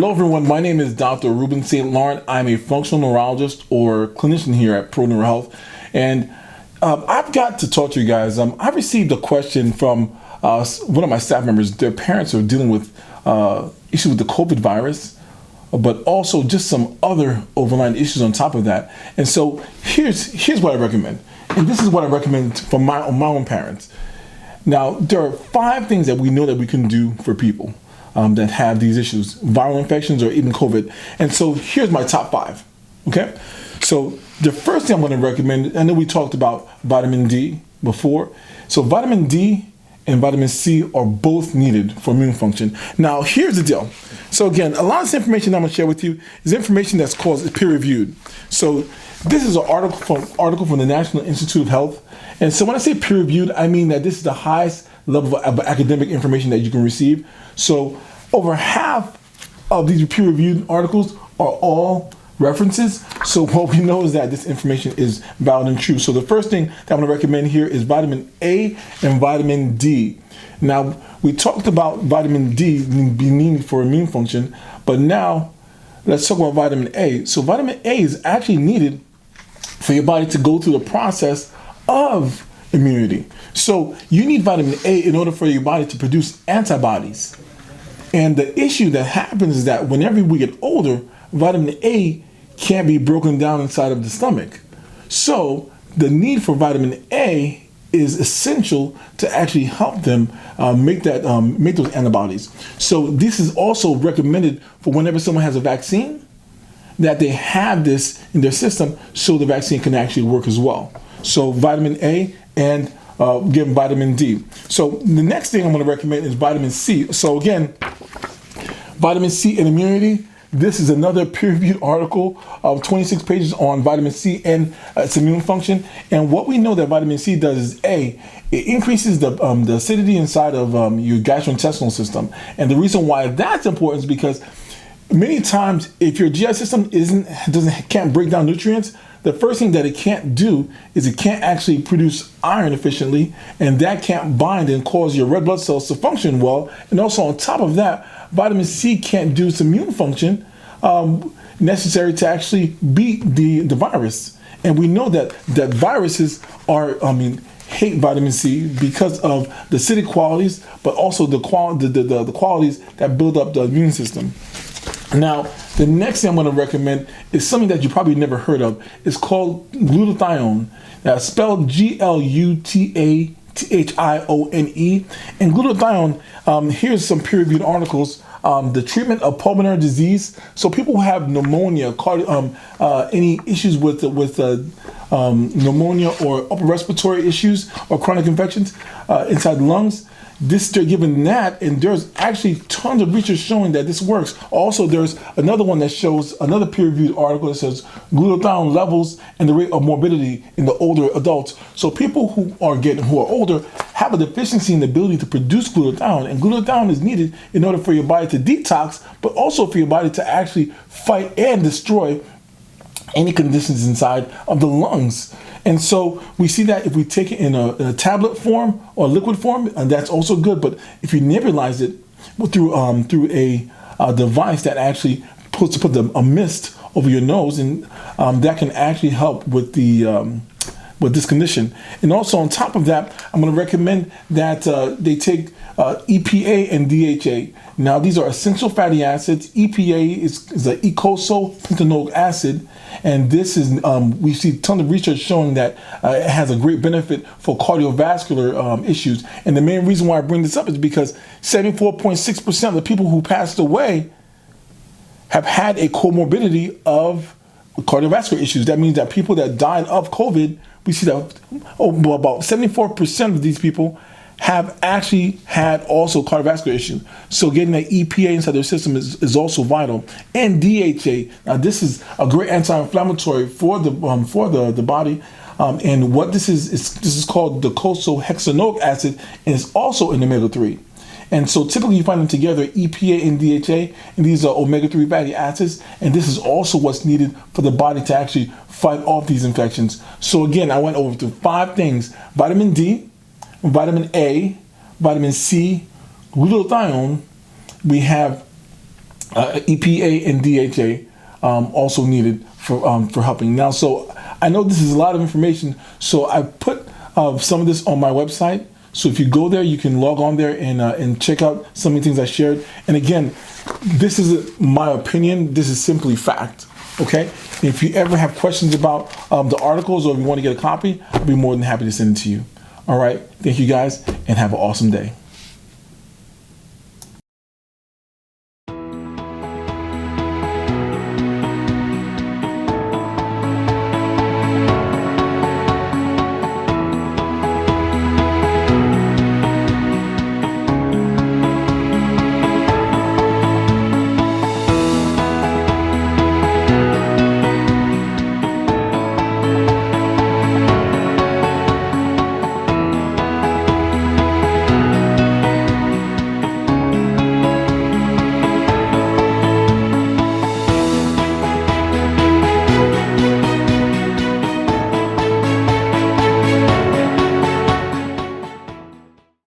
Hello everyone, my name is Dr. Ruben St. Laurent. I'm a functional neurologist or clinician here at Pro Neuro Health. And I've got to talk to you guys. I received a question from one of my staff members. Their parents are dealing with issues with the COVID virus, but also just some other overlying issues on top of that. And so here's what I recommend. And this is what I recommend for my own parents. Now, there are 5 things that we know that we can do for people that have these issues, viral infections or even COVID. And so here's my top 5, okay? So the first thing I'm gonna recommend, I know we talked about vitamin D before. So vitamin D and vitamin C are both needed for immune function. Now, here's the deal. So again, a lot of this information I'm gonna share with you is information that's peer-reviewed. So this is an article from the National Institute of Health. And so when I say peer-reviewed, I mean that this is the highest level of academic information that you can receive. So over half of these peer-reviewed articles are all references. So what we know is that this information is valid and true. So the first thing that I'm going to recommend here is vitamin A and vitamin D. Now, we talked about vitamin D being needed for immune function, but now let's talk about vitamin A. So vitamin A is actually needed for your body to go through the process of immunity. So you need vitamin A in order for your body to produce antibodies. And the issue that happens is that whenever we get older, vitamin A can't be broken down inside of the stomach. So the need for vitamin A is essential to actually help them make those antibodies. So this is also recommended for whenever someone has a vaccine, that they have this in their system so the vaccine can actually work as well. So vitamin A and give vitamin D. So the next thing I'm going to recommend is vitamin C. So again, vitamin C and immunity. This is another peer-reviewed article of 26 pages on vitamin C and its immune function. And what we know that vitamin C does is it increases the acidity inside of your gastrointestinal system. And the reason why that's important is because many times if your GI system can't break down nutrients, the first thing that it can't do is it can't actually produce iron efficiently, and that can't bind and cause your red blood cells to function well. And also on top of that, vitamin C can't do its immune function necessary to actually beat the virus. And we know that viruses hate vitamin C because of the acidic qualities, but also the qualities that build up the immune system. Now, the next thing I'm going to recommend is something that you probably never heard of. It's called glutathione. Now, it's spelled Glutathione. And glutathione, here's some peer-reviewed articles. The treatment of pulmonary disease. So people who have pneumonia, any issues with pneumonia or upper respiratory issues or chronic infections inside the lungs, they're given that, and there's actually tons of research showing that this works. Also, there's another one that shows another peer-reviewed article that says glutathione levels and the rate of morbidity in the older adults. So people who are older have a deficiency in the ability to produce glutathione, and glutathione is needed in order for your body to detox, but also for your body to actually fight and destroy any conditions inside of the lungs. And so we see that if we take it in a tablet form or liquid form, and that's also good. But if you nebulize it through a device that actually puts a mist over your nose, and that can actually help with with this condition. And also on top of that, I'm going to recommend that they take EPA and DHA. Now, these are essential fatty acids. EPA is an eicosapentaenoic acid, and this is we see tons of research showing that it has a great benefit for cardiovascular issues. And the main reason why I bring this up is because 74.6% of the people who passed away have had a comorbidity of cardiovascular issues. That means that people that died of COVID, we see that about 74% of these people have actually had also cardiovascular issues. So getting that EPA inside their system is also vital. And DHA, now this is a great anti-inflammatory for the body. And what this is called docosahexaenoic acid, and it's also an omega-3. And so typically you find them together, EPA and DHA, and these are omega-3 fatty acids, and this is also what's needed for the body to actually fight off these infections. So again, I went over to 5 things: vitamin D, vitamin A, vitamin C, glutathione. We have EPA and DHA also needed for helping. Now, so I know this is a lot of information, so I put some of this on my website. So if you go there, you can log on there and check out some of the things I shared. And again, this is my opinion. This is simply fact. Okay. If you ever have questions about the articles, or if you want to get a copy, I'll be more than happy to send it to you. All right. Thank you guys, and have an awesome day.